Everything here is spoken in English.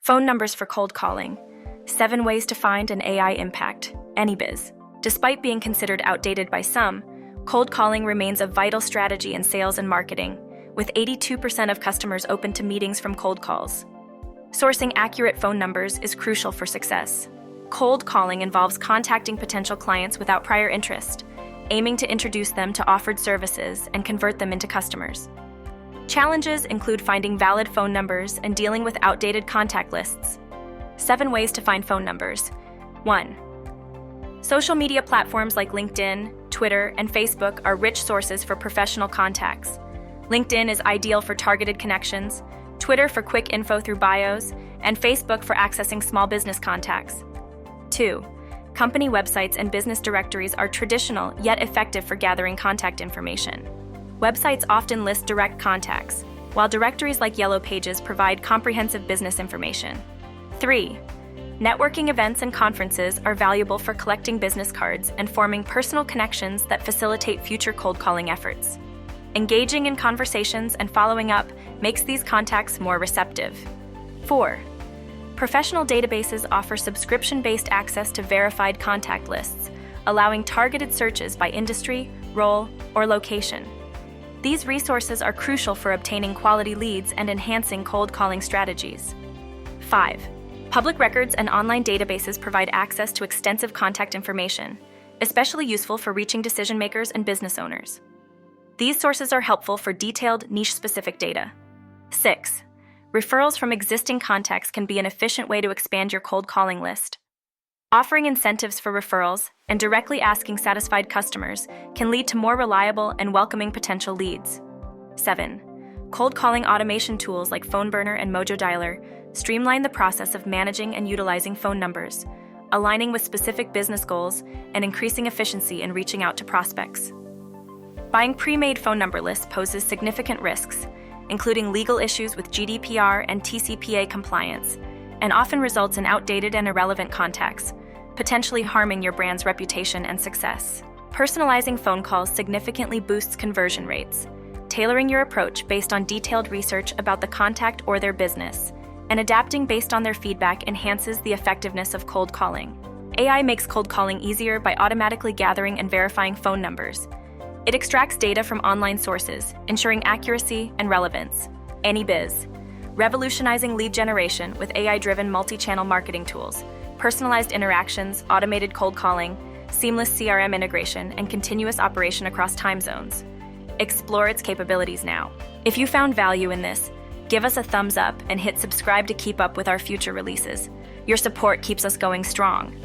Phone numbers for cold calling. 7 ways to find an AI impact. AnyBiz. Despite being considered outdated by some, cold calling remains a vital strategy in sales and marketing, with 82% of customers open to meetings from cold calls. Sourcing accurate phone numbers is crucial for success. Cold calling involves contacting potential clients without prior interest, aiming to introduce them to offered services and convert them into customers. Challenges include finding valid phone numbers and dealing with outdated contact lists. 7 ways to find phone numbers. 1. Social media platforms like LinkedIn, Twitter, and Facebook are rich sources for professional contacts. LinkedIn is ideal for targeted connections, Twitter for quick info through bios, and Facebook for accessing small business contacts. 2. Company websites and business directories are traditional yet effective for gathering contact information. Websites often list direct contacts, while directories like Yellow Pages provide comprehensive business information. 3. Networking events and conferences are valuable for collecting business cards and forming personal connections that facilitate future cold calling efforts. Engaging in conversations and following up makes these contacts more receptive. 4. Professional databases offer subscription-based access to verified contact lists, allowing targeted searches by industry, role, or location. These resources are crucial for obtaining quality leads and enhancing cold calling strategies. 5. Public records and online databases provide access to extensive contact information, especially useful for reaching decision makers and business owners. These sources are helpful for detailed, niche-specific data. 6. Referrals from existing contacts can be an efficient way to expand your cold calling list. Offering incentives for referrals and directly asking satisfied customers can lead to more reliable and welcoming potential leads. 7. Cold calling automation tools like PhoneBurner and Mojo Dialer streamline the process of managing and utilizing phone numbers, aligning with specific business goals and increasing efficiency in reaching out to prospects. Buying pre-made phone number lists poses significant risks, including legal issues with GDPR and TCPA compliance, and often results in outdated and irrelevant contacts, potentially harming your brand's reputation and success. Personalizing phone calls significantly boosts conversion rates, tailoring your approach based on detailed research about the contact or their business, and adapting based on their feedback enhances the effectiveness of cold calling. AI makes cold calling easier by automatically gathering and verifying phone numbers. It extracts data from online sources, ensuring accuracy and relevance. AnyBiz. Revolutionizing lead generation with AI-driven multi-channel marketing tools, personalized interactions, automated cold calling, seamless CRM integration, and continuous operation across time zones. Explore its capabilities now. If you found value in this, give us a thumbs up and hit subscribe to keep up with our future releases. Your support keeps us going strong.